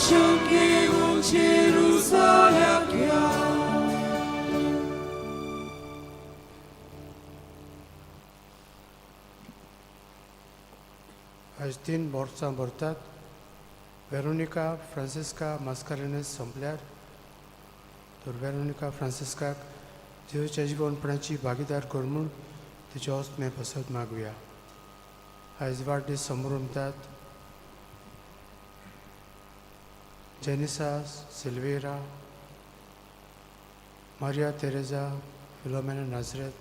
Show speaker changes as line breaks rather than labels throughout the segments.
Osiągnięło Jerusalem jak ja.
आज 3 वर्सां भरतात वेरोनिका फ्रांसिस्का मास्कारेनस संपल्यार तर वेरोनिका फ्रांसिस्काक देवाच्या जिवनपणाची भागीदार कर म्हूण तिचे ओस्मे पसत मागुया. आयज वाडदीस समारंभात जेनिसा सिल्वेरा, मारिया तेरेजा, फिलोमेना नाझरेत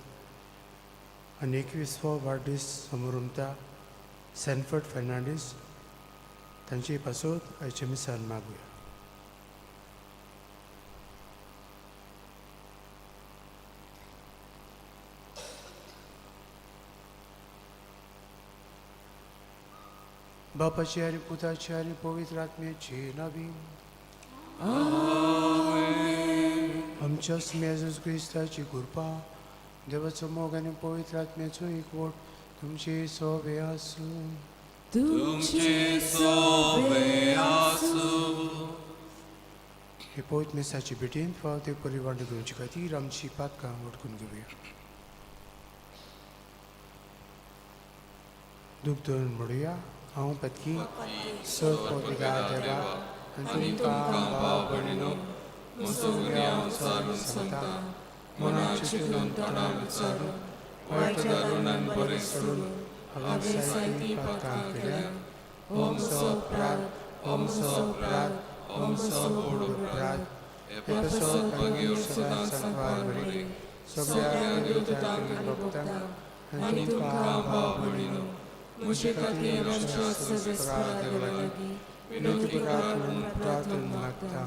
आनी 21वो वाडदीस समारंभात सॅनफर्ड फेर्नांडीस तांची पासत आयचे मिसाल मागुया. बापाची आनी पुताची आनी पवित्र आत्म्याची नावी आमच्या येशू क्रिस्ताची कृपा देवाचो मोग आनी पवित्र आत्म्याचो एकवट तुमचे सोबे आसूं.
तुमचे सोबे आसूं.
हे पवित्र मेसाची भेटेन फावत एक परिवार घेवचे खातीर आमची पातकां वटकून घेवया. दूख धरून म्हणुया. हांव पत्की सत पवित्र देवा आनी तुमकां भाव भयणीनो म्हजो गुन्यांव विचारून सांगता. मनाची चिंतून तोंडान विचारून वायट धरून आनी बरें सोडून हांवें जायतीं पातकां केल्या. हो म्हजो अपराध, हो म्हजो अपराध, हो म्हजो व्हड अपराध. हे पासत मागीर सदांच सांगपाक बरी सगळ्या देवतांक भक्तांक आनी तुमकां भाव भयणीनो म्हजे खातीर आमच्या सर्वेस्परा देवा लागीं विनंती करात म्हणून प्रार्थना मागता.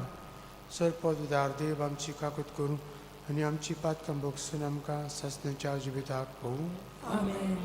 सरपददार देव आमची काकूत करूं आनी आमची पातकां बगसून आमकां ससण्याच्या जिविताक पळोवं.
आमेन.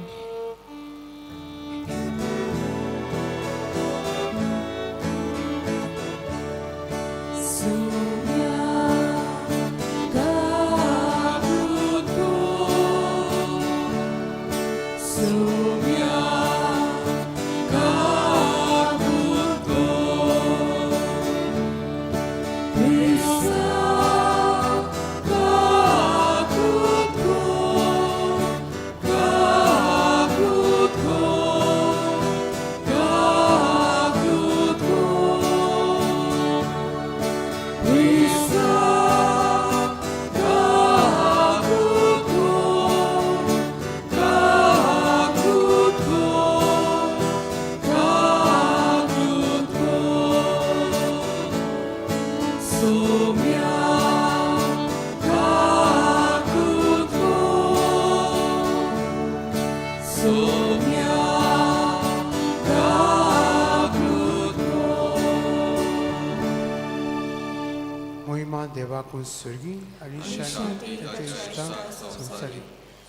देवाकून स्वर्गी आनी शांती ताच्या इश्टांक संवसारी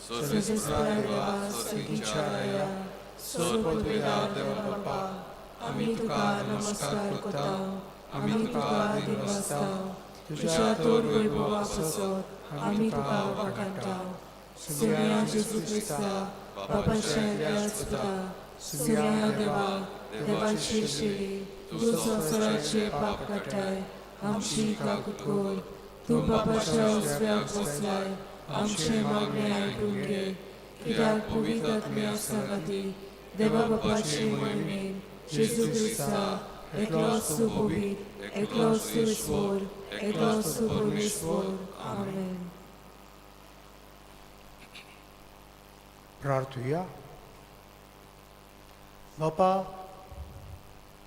सर्वेस्परा देवा स्वर्गीच्या सर्वपदवीदार देवा बापा आमी तुका नमस्कार करता. आमी तुका दिनवसता. तुज्या तोर वैभवाक ससत आमी तुका वळखता. सगळ्या जेजू क्रिस्ता बापाच्या व्यासपुता सगळ्या देवा देवाची शेळी तूं संवसाराचे पाप काडटाय आमची काकूत कर. तूं बापाच्या उजव्याक बसलाय आमचे मागणे आयकून घे. कित्याक पवित्र आत्म्या सांगाती देवा बापाचे मोहिमेन जेजू क्रिस्ता एकलोच तूं पवित्र एकलोच तूं ईश्वर एकलोच तूं परमेश्वर. आमेन.
प्रार्थुया. बापा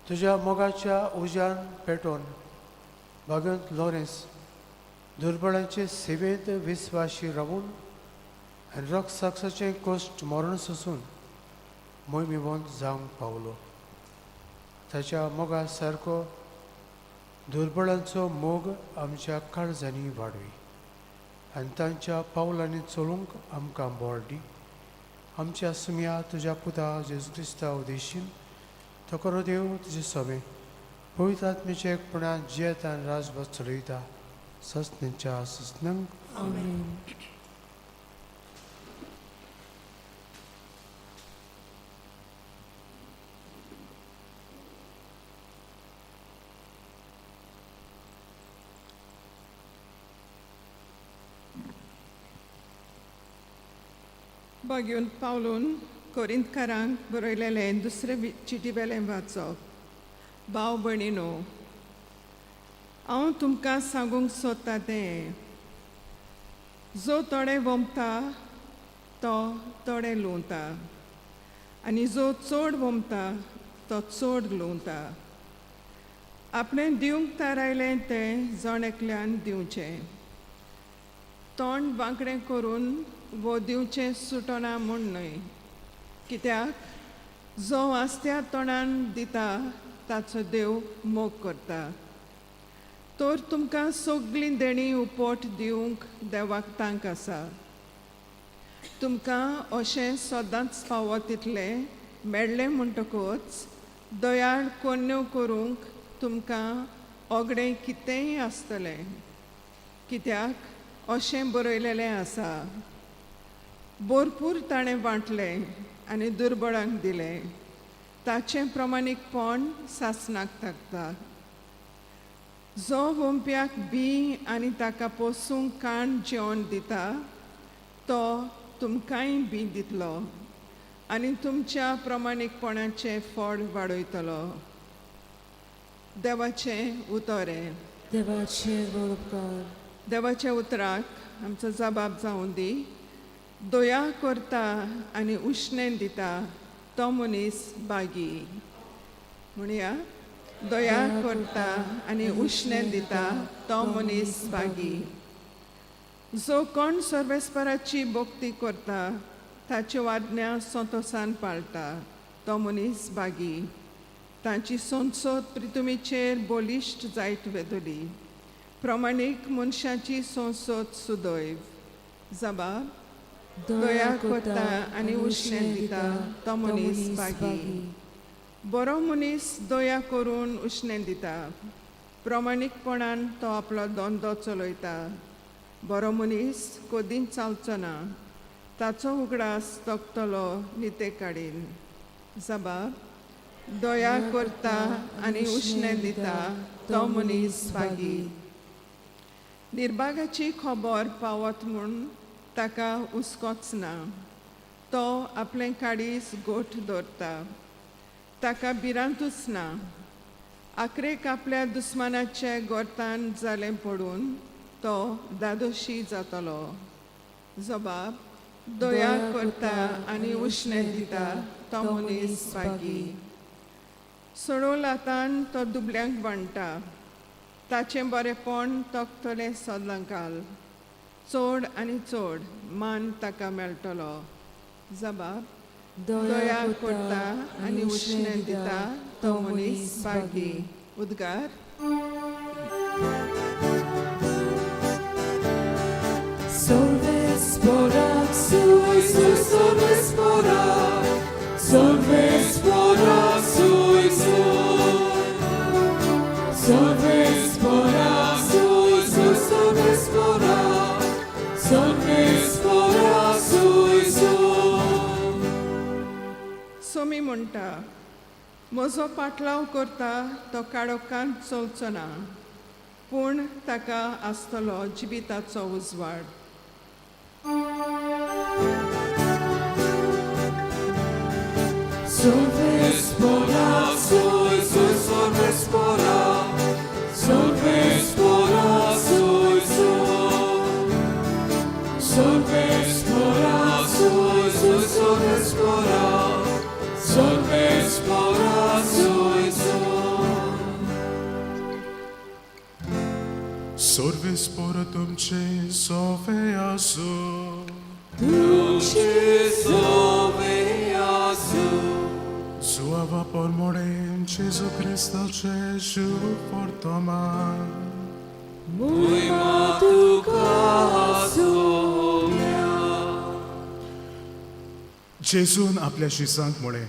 तुज्या मोगाच्या उज्यान पेटोवन भगवंत लॉरेन्स दुर्बळांचे सेवेंत विस्वाशी रावून आनी रक्तसाक्षाचें कश्ट मरण सोसून मोहिमेवंत जावंक पावलो. ताच्या मोगा सारको दुर्बळांचो मोग आमच्या काळजांनी वाडवी आनी तांच्या पावलांनी चलूंक आमकां बळ दी. आमच्या सुम्या तुज्या पुता जेजू क्रिस्ता उदेशीन तो करो देव तुजे सोबे पवित्र आत्म्याच्या एकपणान जियेता आनी राजभर चलयता ससण्याच्या ससनंक.
आमेन.
बागेवन पावलून कोरिंतकारांक बरयलेलें दुसरें चिटीवेलें वाचप. भाव भयणीनो, हांव तुमकां सांगूंक सोदतां तें, जो थोडे वोमता तो थोडे लुंवता, आनी जो चड वोमता तो चड लुंवता. आपणें दिवंक थारायलें तें जण एकल्यान दिवचें. तोंड वांकडें करून वो दिवचें सुटना म्हूण न्हय, कित्याक जो आस्त्या तोंडान दिता ताचो देव मोग करता. तर तुमकां सगळीं देणी उपोट दिवंक देवाक तांक आसा. तुमकां अशें सदांच फावो तितलें मेळ्ळें म्हणटकूच दयाळ कोन्यो करूंक तुमकां ओगडें कितेंय आसतलें, कित्याक अशें बरयलेलें आसा, भरपूर ताणें वांटलें आनी दुर्बळांक दिलें, ताचें प्रमाणीकपण सासणाक थाकता. जो वोंप्याक बी आनी ताका पोसूंक काण जेवण दिता तो तुमकांय बी दितलो आनी तुमच्या प्रमाणीकपणाचें फळ वाडयतलो. देवाचें उतोरें.
देवाचे उपकार.
देवाच्या उतराक आमचो जबाब जावं दी. दया करता आनी उश्णें दिता तो मनीस बागी. म्हणया, दया करता आनी उश्णें दिता तो मनीस बागी. जो कोण सर्वेस्पराची भोक्ती करता ताच्यो आज्ञा संतोशान पाळटा तो मनीस बागी. तांची संसद प्रितुमीचेर बलिश्ट जायत वेदोली. प्रमाणीक मनशाची संसद सुदैव. जबाब, दया करता आनी उश्णें दिता तो मनीस बागी. बरो मनीस दया करून उश्णें दिता. प्रमाणीकपणान तो आपलो धंदो चलयता. बरो मनीस कदीं चालचो ना. ताचो उगडास तोखतलो निते काडीन. जबाब, दया करता आनी उश्णें दिता तो मनीस बागी. निर्भागाची खबर पावत म्हूण ताका हुस्कोच ना. तो आपलें काडीस गोठ दवरता. ताका भिरांतूच ना. आखरेक आपल्या दुस्मानाचे गोरतान जालें पडून तो दादोशी जातलो. जबाब, दया करता आनी उश्णें दिता तो मनीस बागी. सडो लातान तो दुबल्यांक वांटा. ताचें बरेपण तोखतलें सदांकाल. चड आनी चड मान ताका मेळटलो. जबाब, दया करता आनी उश्णें दिता तो मनीस बागी. उद्गार.
Solve spora, sui, sui, solve spora. Solve spora, sui, sui. Solve spora, sui, sui, solve spora. Solve spora, sui, sui.
Somi म्हणटा, म्हजो पाटलाव करता तो काळोखांत चलचो ना, पूण ताका आसतलो जिविताचो उजवाड.
Solve spora, sui, sui, solve spora. Solve spora, sui, sui. Solve spora, sui, sui, solve spora. Solve spora, sui, sui.
Sorve spora tumce sofeasu.
Tumce sofeasu.
Sława polmorem Jezu Chrysta Czesiu fortoma.
Mój matuka sumia.
जेजून आपल्या शिसांक म्हळें,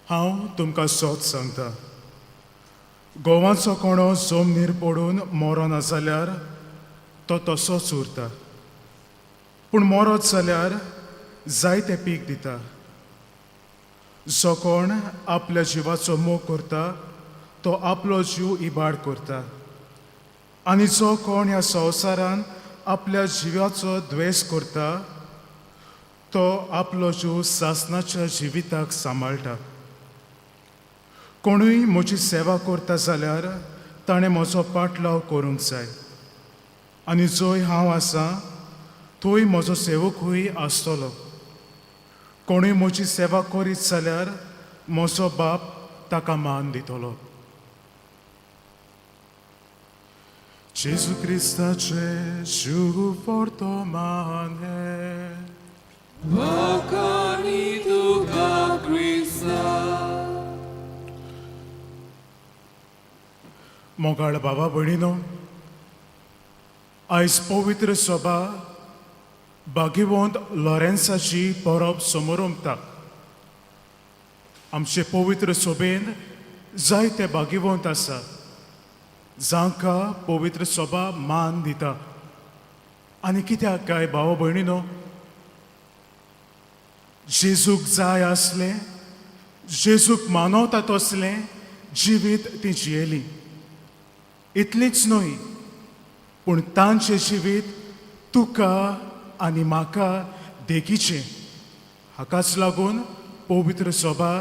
हांव तुमकां सोत सांगता, गोवाचो कोणो जमनीर पडून मरो ना जाल्यार तो तसोच उरता, पूण मरत जाल्यार जायतें पीक दिता. जो कोण आपल्या जिवाचो मोग करता तो आपलो जीव इबाड करता, आनी जो कोण ह्या संवसारान आपल्या जिवाचो द्वेस करता तो आपलो जीव सासणाच्या जिविताक सांबाळटा. कोणूय म्हजी सेवा करता जाल्यार ताणें म्हजो पाटलाव करूंक जाय. आनी जंय हांव आसां थंय म्हजो सेवकूय आसतलो. कोणूय म्हजी सेवा करीत जाल्यार म्हजो बाप ताका मान दितलो. जेजू क्रिस्ताचे जीव वर्तमान हे
Wakani tuka Krista.
मोगाळ बाबा भयणीनो, आयज पवित्र सभा भाग्यवंत लॉरेन्साची परब समोर उमता. आमचे पवित्र सभेन जायते भाग्यवंत आसा जांकां पवित्र सभा मान दिता. आनी कित्याक काय भाव भयणीनो, जेजूक जाय आसलें, जेजूक मानवता तसलें जिवीत ती जियेली. इतलीच न्हय, पूण तांचें जिवीत तुका आनी म्हाका देगीचें. हाकाच लागून पवित्र सभा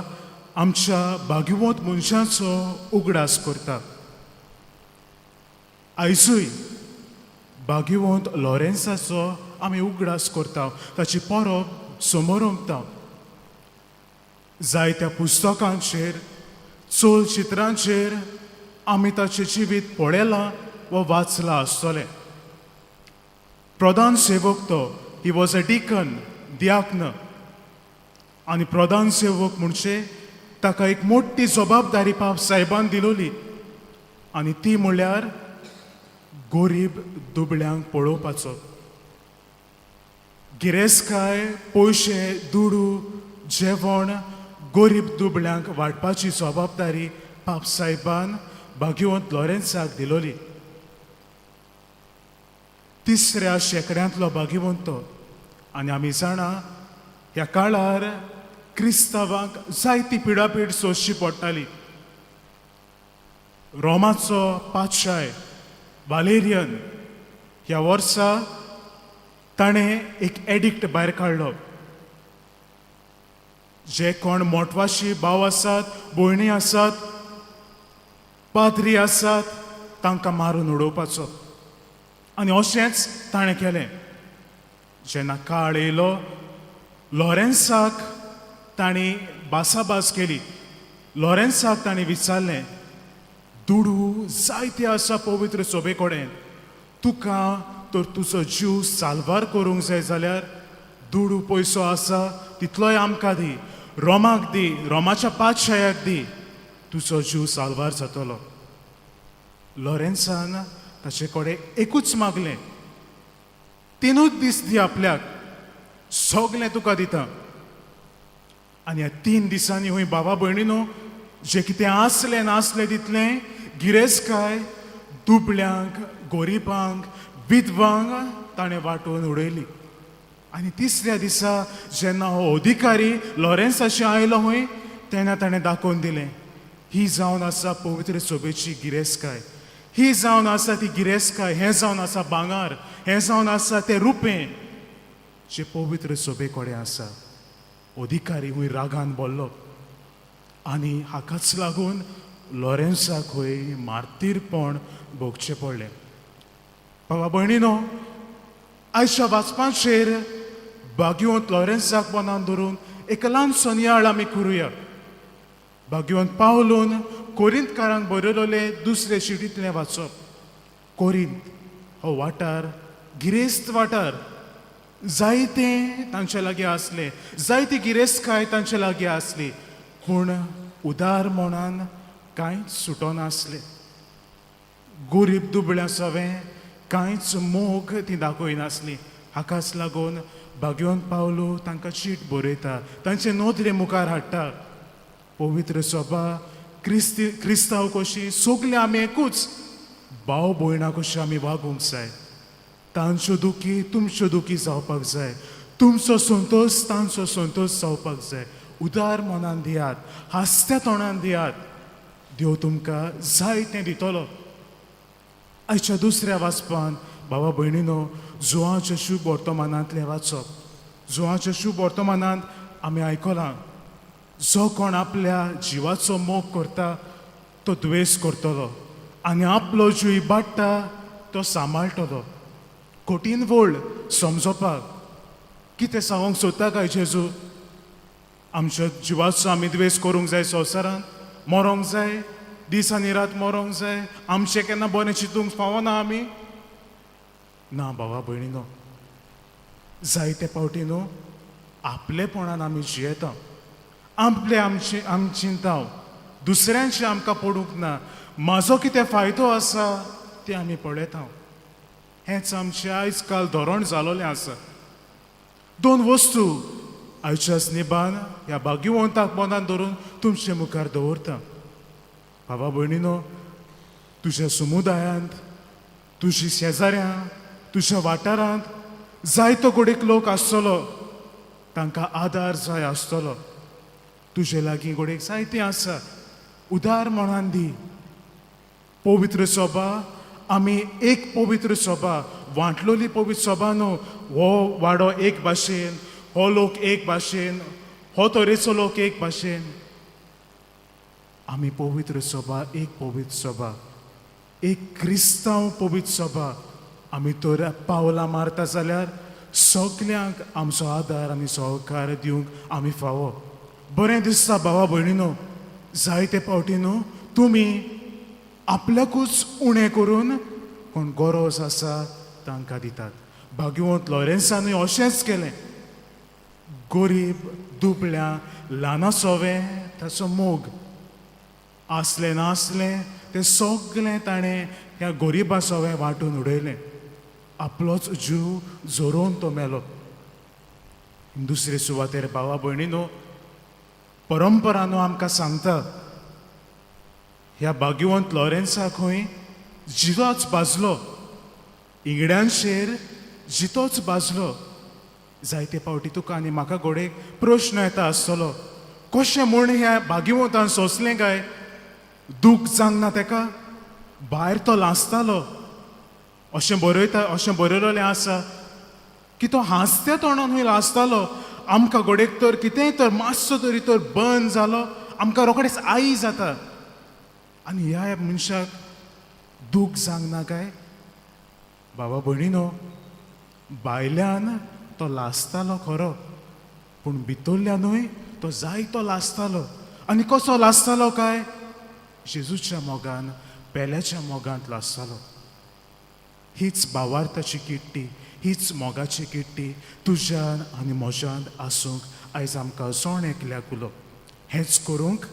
आमच्या भाग्यवंत मनशांचो उगडास करता. आयजूय भाग्यवंत लॉरेन्साचो आमी उगडास करता. ताची परब समोर उमता. जायत्या पुस्तकांचेर, चलचित्रांचेर आमी ताचें जिवीत पळयलां वा वाचलां आसतलें. प्रधान सेवक तो, ही वॉज अ डिकन, दियाक्न. आनी प्रधान सेवक म्हणजे ताका एक मोठी जबाबदारी बाब साहेबान दिलोली. आनी ती म्हणल्यार गरीब दुबळ्यांक पळोवपाचो. गिरेस्तकाय, पयशे, दुडू, जेवण गरीब दुबळ्यांक वाडपाची जबाबदारी बाब साहेबान भाग्यवंत लॉरेन्साक दिलोली. तिसऱ्या शेंकड्यांतलो भाग्यवंत तो. आनी आमी जाणा ह्या काळार क्रिस्तांवांक जायती पिडापीड सोंसची पडटाली. रोमाचो पातशाय वालेरियन ह्या वर्सा ताणें एक एडिक्ट भायर काडलो. जे कोण मोटवाशी भाव आसात, भयणी आसात, पाद्री आसात, तांकां मारून उडोवपाचो. आनी अशेंच ताणें केलें. जेन्ना काळ येयलो, लॉरेन्साक तांणी भासाभास केली. लॉरेन्साक तांणी विचारलें, दुडू जायते आसा पवित्र सभे कडेन, तुका तर तुजो जीव साल्वार करूंक जाय जाल्यार दुडू पयसो आसा तितलोय आमकां दी, रोमाक दी, रोमाच्या पातशायाक दी, तुजो जीव साल्वार जातलो. लॉरेन्सान ताचे कडेन एकूच मागलें, 3 दीस दी आपल्याक, सगलें तुका दिता. आनी ह्या 3 दिसांनी हूंय बाबा भयणीनो, जें कितें आसलें नासलें तितलें गिरेस्तकाय दुबळ्यांक, गोरिबांक, विधवांक ताणें वाटून उडयली. आनी तिसऱ्या दिसा जेन्ना हो अधिकारी लॉरेन्साची आयलो हूंय, तेन्ना ताणें दाखोवन दिलें, ही जावन आसा पवित्र सभेची गिरेस्तकाय. ही जावन आसा ती गिरेस्तकाय, हें जावन आसा भांगर, हें जावन आसा तें रुपें जे पवित्र सभे कडेन आसा. अधिकारी हूंय रागान बोल्लो. आनी हाकाच लागून लॉरेन्साक हूंय मार्तीरपण भोगचें पडलें. बाबा भयणीनो, आयच्या वाचपाचेर भाग्यवंत लॉरेन्साक मनान धरून एक ल्हानसो नियाळ आमी करुया. भाग्यवंत पावलून कोरिंतकारांक बरयलोले 2 चिठींतलें वाचप. कोरिंत हो वाठार गिरेस्त वाठार. जायते तांचे लागीं आसले, जायती गिरेस्तकाय तांचे लागीं आसली, पूण उदार मनान कांयच सुटो नासलें. गरीब दुबळ्या सवें कांयच मोग ती दाखयनासली. हाकाच लागून भाग्यवंत पावलो तांकां चीट बरयता, तांचे नोदरे मुखार हाडटा. पवित्र सभा क्रिस्तांव कशी सगळे आमी एकूच भाव भयणां कशी आमी वागूंक जाय. तांच्यो दुखी तुमच्यो दुखी जावपाक जाय, तुमचो संतोश तांचो संतोश जावपाक जाय. उदार मनान दियात, हांसत्या तोंडान दियात, देव तुमकां जाय तें दितलो. आयच्या दुसऱ्या वाचपान बाबा भयणीनो, जुवांच्या शुभ वर्तमानांतलें वाचप. जुवाच्या शुभ वर्तमानांत आमी आयकलां जो कोण आपल्या जिवाचो मोग करता तो द्वेस करतलो आनी आपलो जीव इबाडटा तो सांबाळटलो. कठीण वळ समजोपाक कितें सांगूंक सोदता काय जेजू? आमच्या जिवाचो आमी द्वेस करूंक जाय, संवसारांत मरोंक जाय, दीस आनी रात मरोंक जाय, आमचें केन्ना बरें चिंतूंक फावना आमी? ना भावा भयणीनो, जायते फावटी न्हू आपलेपणान आमी जियेता, आमी चिंताव, दुसऱ्यांचे आमकां पडूंक ना, म्हाजो कितें फायदो आसा तें आमी पळयता. हेंच आमचें आयज काल धोरण जालोलें आसा. दोन वस्तू आयच्याच निबान ह्या भाग्यवंताक मनान धरून तुमचे मुखार दवरता. भावा भयणीनो, तुज्या समुदायांत, तुजी शेजाऱ्यां, तुज्या वाठारांत जायतो गोडेक लोक आसतलो, तांकां आदार जाय आसतलो. तुजे लागीं गोडेक जायतीं आसा, उदार मनान दी. पवित्र सभा, आमी एक पवित्र सभा, वांटलोली पवित्र सभा न्हू. हो वाडो एक भाशेन, हो लोक एक भाशेन, हो तरेचो लोक एक भाशेन. आमी पवित्र सभा, एक पवित्र सभा, एक क्रिस्तांव पवित्र सभा. आमी तर पावलां मारता जाल्यार सगल्यांक आमचो आदार आनी सहकार दिवंक आमी फावो. बरें दिसता भावा भयणीनो, जायते फावटी न्हू तुमी आपल्याकूच उणें करून कोण गरज आसा तांकां दितात. भाग्यवंत लॉरेन्सानूय अशेंच केलें. गरीब, दुबळ्या, ल्हाना सवें ताचो मोग आसलें नासलें तें सगलें ताणें ह्या गरिबा सवें वांटून उडयलें. आपलोच जीव जोरोवन तो मेलो. दुसरे सुवातेर भावा भयणीनो, परंपरा न्हू आमकां सांगता ह्या भाग्यवंत लॉरेन्साक खंय जितोच भाजलो, इंगड्यांचेर जितोच भाजलो. जायते फावटी तुका आनी म्हाका घोडेक प्रश्न येता आसतलो, कशें म्हूण ह्या भाग्यवंतान सोंसलें काय? दूख जावंक ना तेका? भायर तो लासतालो, अशें बरयलोलें आसा की तो हांसत्या तोंडान खंय लासतालो. आमकां घोडेक तर कितेंय तर मातसो तरी तर बंद जालो आमकां रोखडेंच आई जाता. आनी ह्या मनशाक दूख जावंक ना काय? बाबा भयणीनो, भायल्यान तो लासतालो खरो, पूण भितरल्यानूय तो जायतो लासतालो. आनी कसो लासतालो काय? जेजूच्या मोगान, पेल्याच्या मोगांत लासतालो. हीच भावार्थाची किट्टी, हीच मोगाची किट्टी तुज्यान आनी म्हज्यान आसूंक आयज आमकां जोण एकल्याक उलो. हेंच करूंक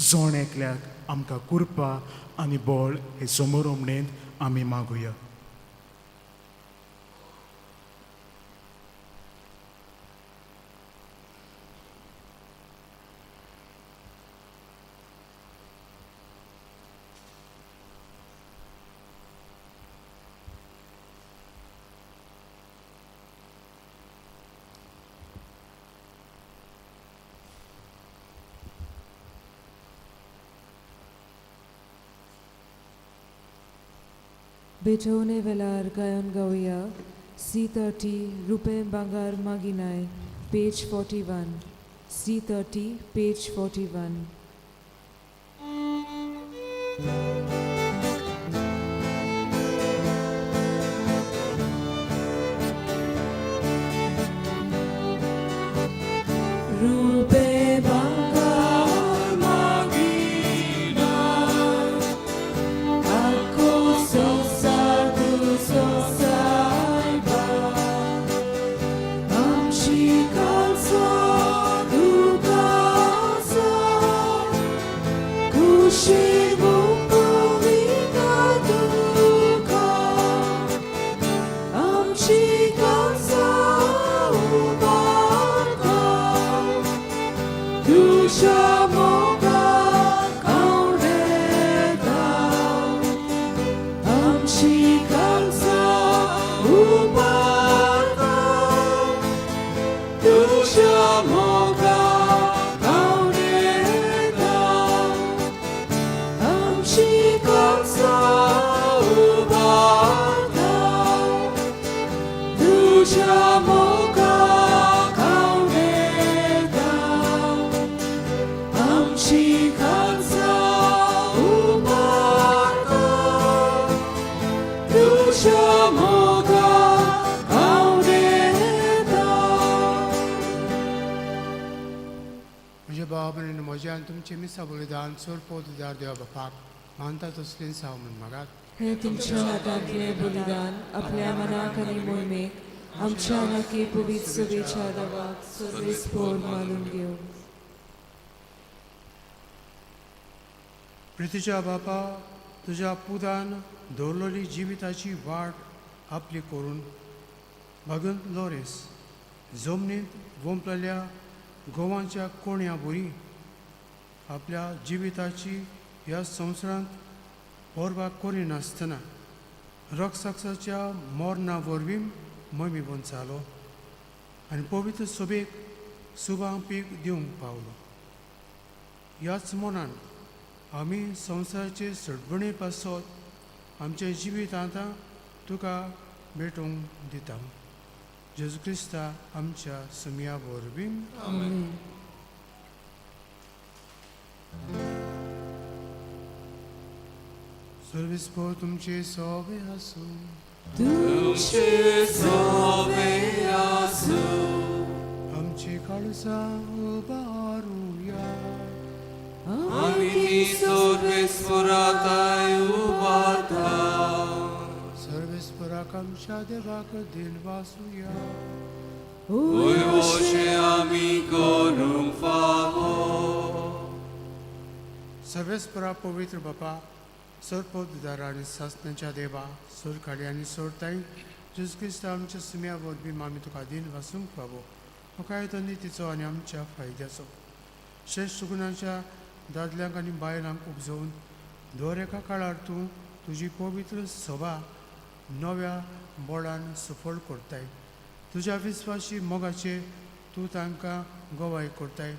जोण एकल्याक आमकां कृपा आनी बळ हे समोर उमणेन आमी मागुया.
बेटोने वेलार गायन गावया C30 रुपे बांगार मागिनाय page 41 C30 page 41.
Rupe bangar magina, aku sosadu sosaiba, amshi kalsa dukasa, kushi bukumi
बनेन म्हजें आनी तुमचें मिसा बलिदान सोर पोतदार देवा बापाक मानता तसलें साव म्हण मागात
हे तुमच्या हातांतलें बलिदान आपल्या मनाक आनी मोहिमेक आमच्या नाकी पवित्र सभेच्या रवाक सर्वेस्पोर मानून घेऊ.
प्रितीच्या बापा तुज्या पुतान दवरलेली जिविताची वाट आपली करून भगवंत लोरेस जमनींत वंपलेल्या गोवांच्या कोण्या बोरी आपल्या जिविताची ह्या संवसारांत परवाक करिनासतना रक्षसाच्या मोरणा वरवीं मोहिमे चालो आनी पवित्र सभेक सुभां पीक दिवंक पावलो. ह्याच मनान आमी संवसाराचे सडबणे पासत आमचें जिवीत आतां तुका भेटोवंक दिता. जेजू क्रिस्ता आमच्या सुमया वरवीं सर्वेस्पोर तुमचे सवे आसूं
तुमचे सवे आसूं
आमची काळजां उबारुया
आमी सर्वेस्पराताय उबारता
सर्वेस्पराक आमच्या देवाक दिलवासुया
अशें आमी करूंक फावो.
सर्वेस्परा पवित्र बापा सरपोतदारा आनी सासणाच्या देवा सोरकाडी आनी सोरताय जेजू क्रिस्ता आमच्या सुम्या वरवीं आमी तुका दिन वासूंक पावो. म्हाका तो नितीचो आनी आमच्या फायद्याचो श्रेश्ठ गुणांच्या दादल्यांक आनी बायलांक उपजोवन दर एका काळार तूं तुजी पवित्र सभा नव्या बोडान सफळ करताय. तुज्या विस्वासी मोगाचे तूं तांकां गोवाय करताय.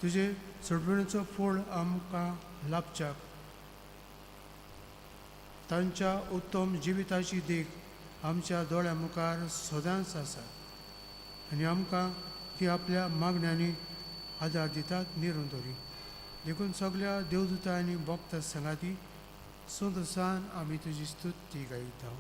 तुजे सडवणेचो फळ आमकां लाभच्याक तांच्या उत्तम जिविताची देख आमच्या दोळ्या मुखार सदांच आसा आनी आमकां ती आपल्या मागण्यांनी आदार दितात निरंतरी. देखून सगळ्या देवदूतां आनी भक्त संगाती सुंदरसान आमी तुजी स्तुती गायता.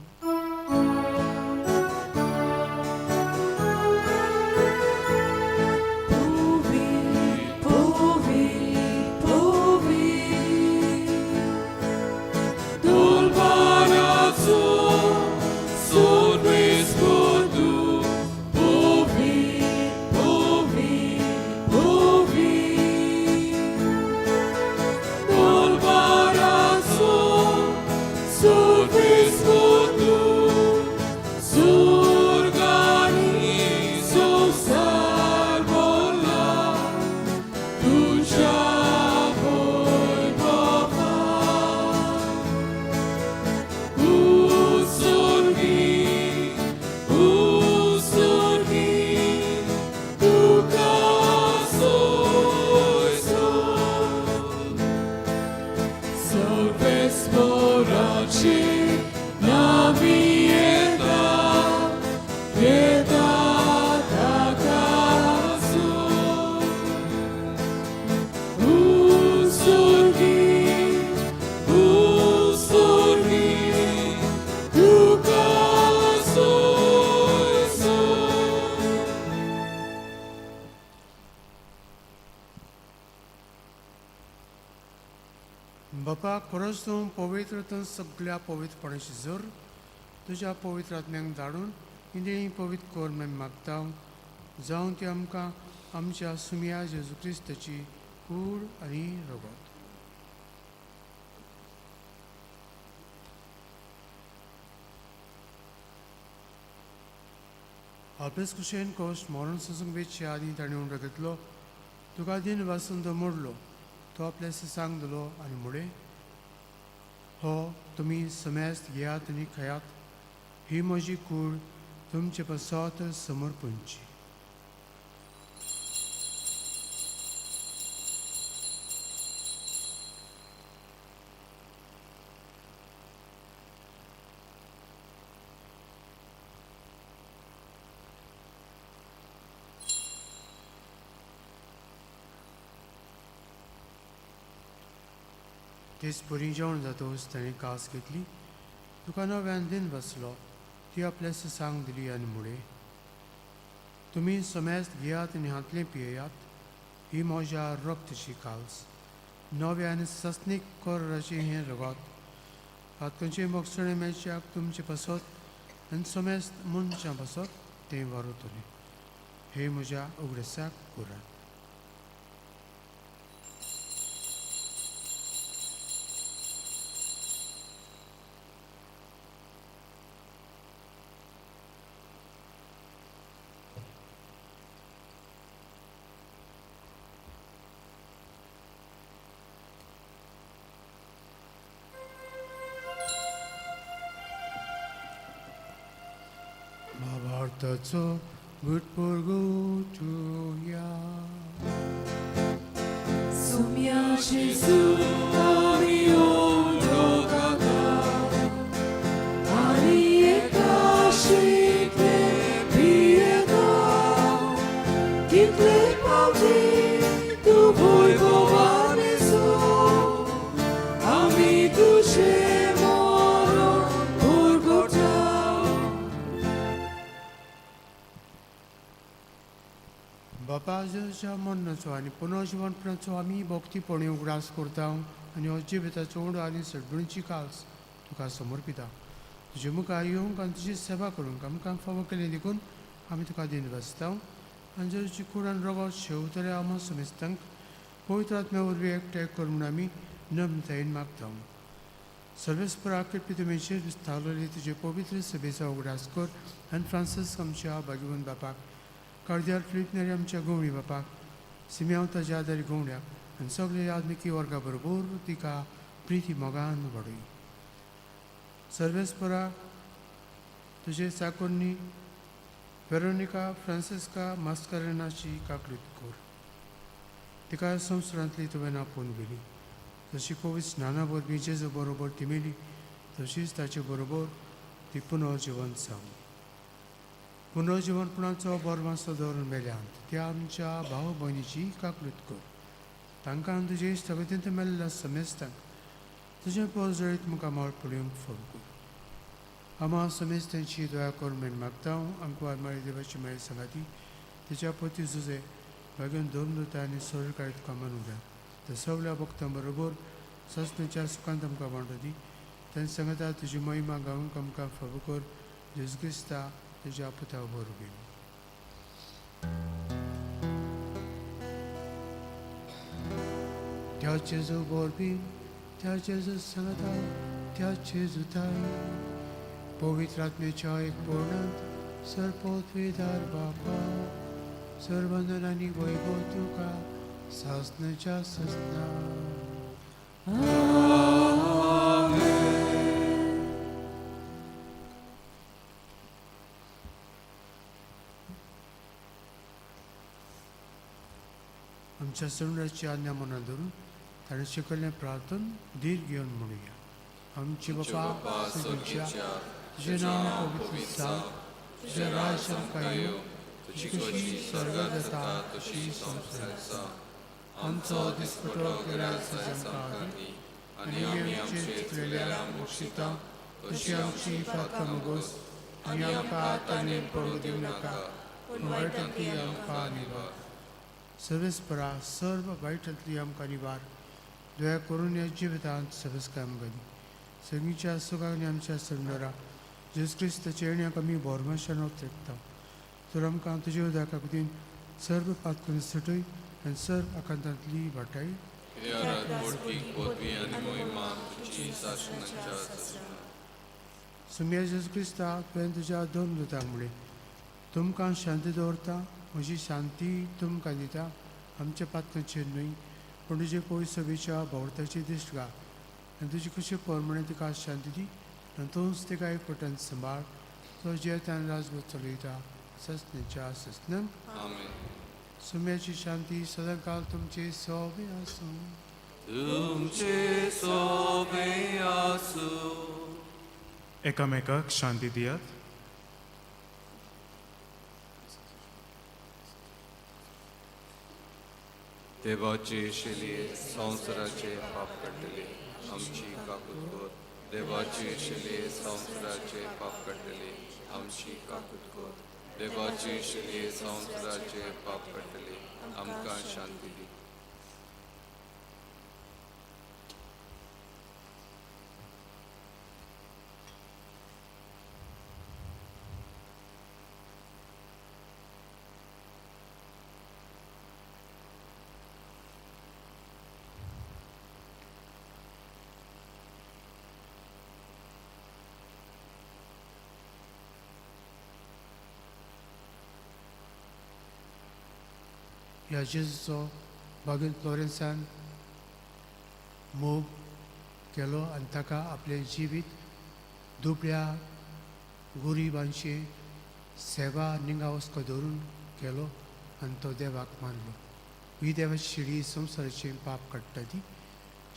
बापा खरोच तूं पवित्र तूं सगळ्या पवित्रपणाची जोर तुज्या पवित्र आत्म्यांक धाडून इंदेळी पवित्र कोर आमी मागता जावं ती आमकां आमच्या सुम्या जेजू क्रिस्ताची कूड आनी रगत. आपलेच कुशेन कोश्ट मरण सुसूंक वेचचे आदी ताणें उंडो घेतलो तुका दिन वाचून दमडलो तो आपल्या सांग दिलो आनी मुळे हो तुमी समेस्त घेयात आनी खयात ही म्हजी कूड तुमचे पासत समर्पणची. तेच बरी जेवण जातोच ताणें कास घेतली तुका नव्यान दिन बसलो ती आपल्या सांग दिली आनी मुळे तुमी समेस्त घेयात आनी हातलें पियेयात ही म्हज्या रक्ताची काल्स नवे आनी सस्नीक कोराची हें रगत हातूंचे मोगसणे मेळच्याक तुमचे पासत आनी समेस्त मनशां पासत तें वरतलें हे म्हज्या उगडसाक करात. भावार्थाचो गुटपोरगो चुया
Sumia Jesu, amio drogata, ani ekashite pieta, kitle pauti tu vojvovane so, ami duše moro Golgota.
बापाच्या मरणाचो आनी पुनर्जीवनपणाचो आमी भक्तीपणी उगडास करता आनी हो जिविताचो उंडो आनी सडबणीची काल्स तुका समर्पिता. तुजे मुखार येवंक आनी तुजी सेवा करूंक आमकां फावो केलें देखून आमी तुका दिन बसता आनी जर तुजी कुडान रगत शेवतले आमो समेस्तांक पवित्र आत्म्या वरवीं एकठांय कर म्हूण आमी नम्रतायेन मागता. सर्वेस्पराक पितुमेचेर विस्तारलेली तुजे पवित्र सभेचो उगडास कर आनी फ्रांसीस आमच्या भाग्यवन बापाक कार्दियाल फिलीप नेरी आमच्या गवळी बापाक सिमेंव ताच्या आदारी गवण्याक आनी सगळे यादनिकी वर्गा बरोबर तिका प्रिती मोगान वाडय. सर्वेस्पराक तुजे चाकोन्नी वेरोनिका फ्रांसिस्का मास्कारेनाची काकलीत कर. तिका संवसारांतली तुवें आपोवन गेली जशी कोवीड स्नाना वरवीं जेजू बरोबर ती मेली तशीच ताचे बरोबर ती पुनर्जिवंत जावं. पुनर्जीवनपणाचो बरमासो धरून मेल्यांत त्या आमच्या भाव भयणीची काकलीत कर. तांकां तुजे इश्टगतींत मेल्ल्या समेस्तांक तुजें पोरजळीत मुखार माळ पडूंक फोन कर. आम्हा समेस्तांची दया कर म्हण मागता. आमकां माळी देवाची माळी सांगाती तिच्या पती जुजे भाग्यान धर्मदूता आनी सरकारीत तुका मानूंक त्या सगळ्या भक्तां बरोबर ससणेच्या सुखांत आमकां वांटो दी. तांचे सांगता तुजी महिमा गावूंक आमकां फावो कर. जेजू क्रिस्ता तुज्या पुता वरवीं. त्या जेजू वरवीं त्या जेजू सांगता त्या जेजूताय पवित्र आत्म्याच्या एक पूर्णांत सरपोतवेदार बापा सर्वंदन आनी वैभव तुका सासणाच्या ससना. आमच्या सणुराची आज्ञा मनात धरून ताणें शिकयल्लें प्रार्थन धीर घेवन म्हणुया. आमचे बापा तुझें नांव पवित्र जावं, तुजें राज्य आमकां येवं, तुजी कशी स्वर्गांत जाता तशी संवसारांत जावं. आमचो दिसपटो गिरायक आमकां दी आनी आमी आमचे चिंतलेल्यांक बक्षिता तशी आमची पातकां मोगोस आनी आमकां आतांनी पडूं दिवं नाका पूण वायटांतली आमकां निवार. सर्वेस्परा सर्व वायटांतली आमकां निवार. दया करून ह्या जिवितांत सबस्काय आमकां दी. सगळींच्या सुखांनी आमच्या सणरा जेजू क्रिस्ताच्या येण्याक आमी बोरमाशान तेंकता. तर आमकां तुजे उदका खातीर सर्व पातकां सटय आनी सर्व आकांतांतली वाटाय. सुम्या जेजू क्रिस्ता तुवें तुज्या दोन दुतांक म्हणलें तुमकां शांती दवरता म्हजी शांती तुमकां दिता. आमच्या पातकांचेर न्हय पूण तुजे पवित्र सभेच्या भोंवताची दिश्ट घाल आनी तुजी कशी परमणे तिका शांती दी आनी तूंच तिका एक पटन सांबाळ. तो जेतान राजवट चलयता ससनेच्या ससनांक. सुम्याची शांती सदां काल तुमचे सोबे आसूं.
तुमचे सोबे आसूं.
एकामेकाक शांती दियात.
देवाचे शिलये संवसाराचे पाप काडटले आमची काकूत कर. देवाचे शिलये संवसाराचे पाप काडटले आमची काकूत कर. देवाचे शिलये संवसाराचे पाप काडटले आमकां शांती दी.
ह्या जेजूचो बागेंत फ्लोरेन्सान मोग केलो आनी ताका आपलें जिवीत दुबळ्या गुरीबांची सेवा निगावस्को धरून केलो आनी तो देवाक मानलो. ही देवाची शिडी संवसाराचें पाप काडटा ती.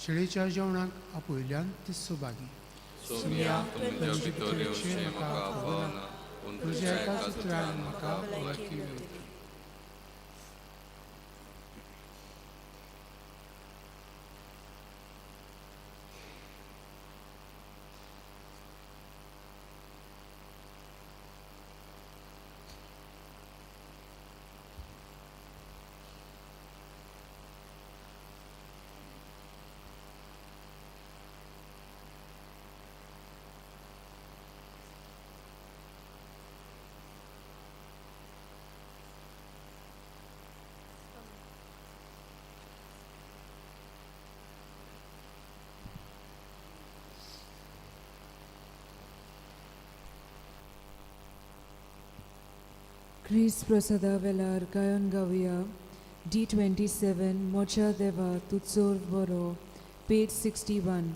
शिडीच्या जेवणाक आपयल्यान ती सुभागी.
सोमिया तुमच्या भितर येवचें म्हाका आपोवना, पूण तुज्या एका उतरान म्हाका भलायकी मेळटली.
Chris Prasada Velar Gayon Gavia D27 Mocha Deva Tutsor Boro page 61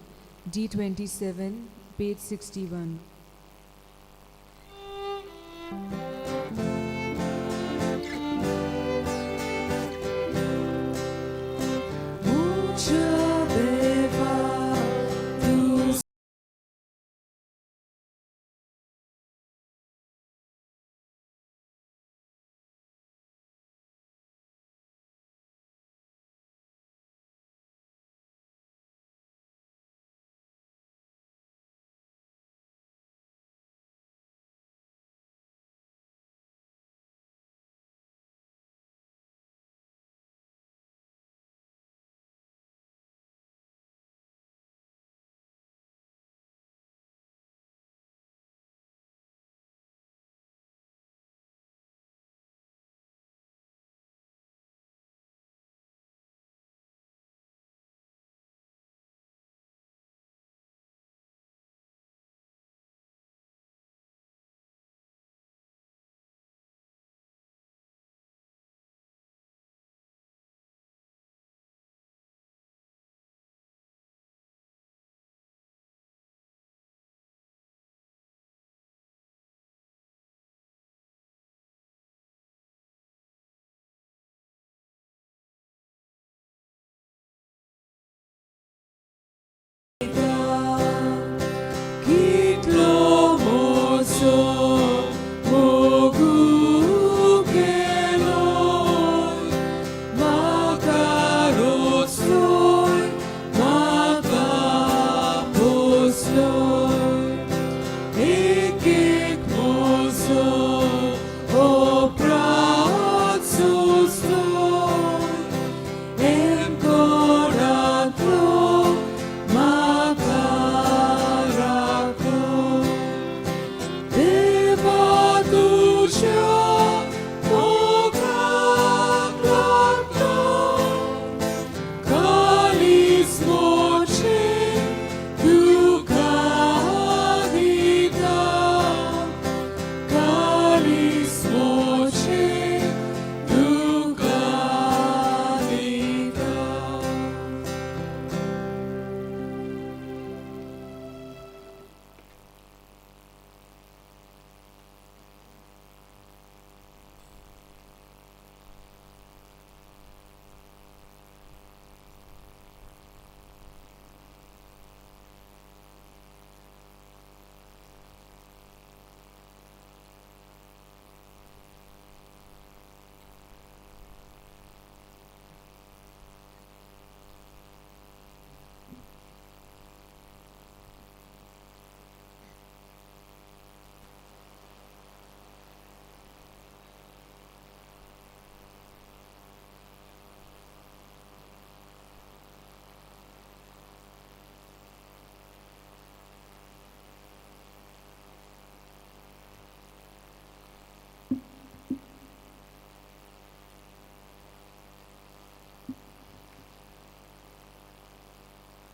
D27 page 61.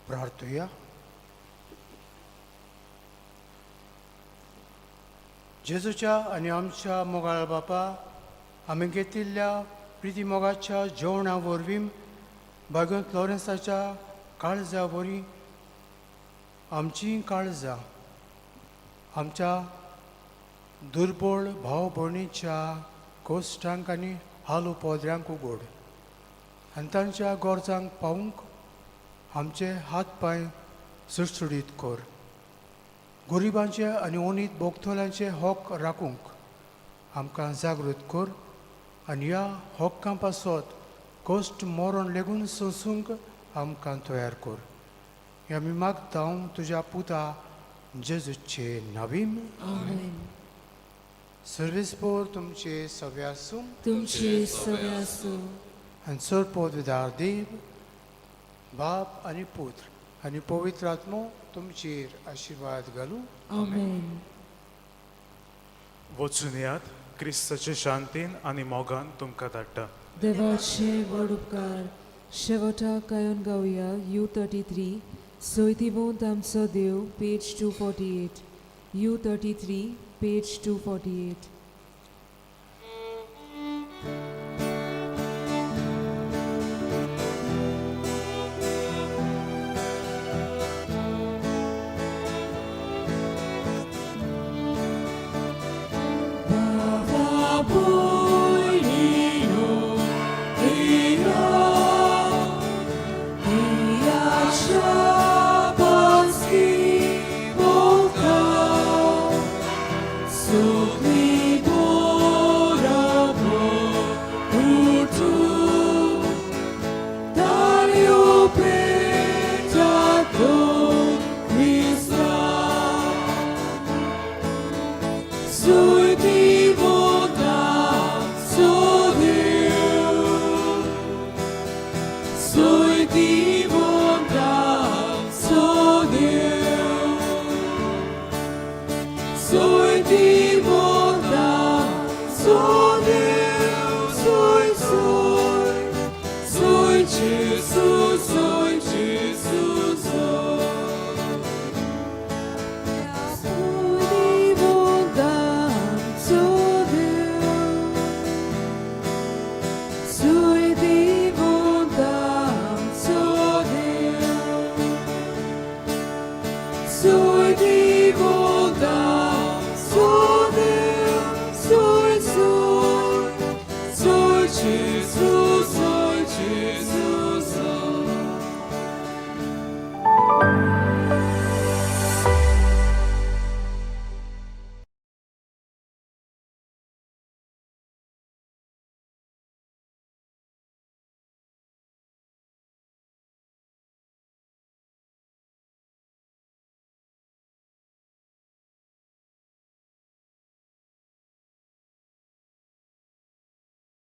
प्रार्थूया. जेजूच्या आनी आमच्या मोगाळ बापा, आमी घेतिल्ल्या प्रिती मोगाच्या जेवणा वरवीं भाग्यवंत लॉरन्साच्या काळजा वरी आमची काळजां आमच्या दुर्बळ भाव भयणीच्या गोश्टांक आनी हालू पोद्र्यांक उगड आनी तांच्या गोरजांक पावूंक आमचे हात पांय सुटसुडीत कर. गरिबांचे आनी ओनीत बोगतोल्यांचे हक राखूंक आमकां जागृत कर आनी ह्या हक्कां पासत गोश्ट मरण लेगून सोंसूंक आमकां तयार कर. हें आमी मागता तुज्या पुता जेजूचे नांवीन.
आमेन.
सर्वेस्पोर तुमचे सवे आसूं
तुमचे सवे आसूं.
आनी सर्पोद्विदार देव बाप आनी पुत्र आनी पवित्र आत्मो तुमचेर आशिर्वाद घालूं.
आमेन.
वचून यात क्रिस्ताचे शांतीन आनी मोगान तुमकां धाडटा.
देवाचे व्हड उपकार शेवटाक कायून गावया. U33 सोयतीवंत आमचो देव पेज 248. U33 page 248. Show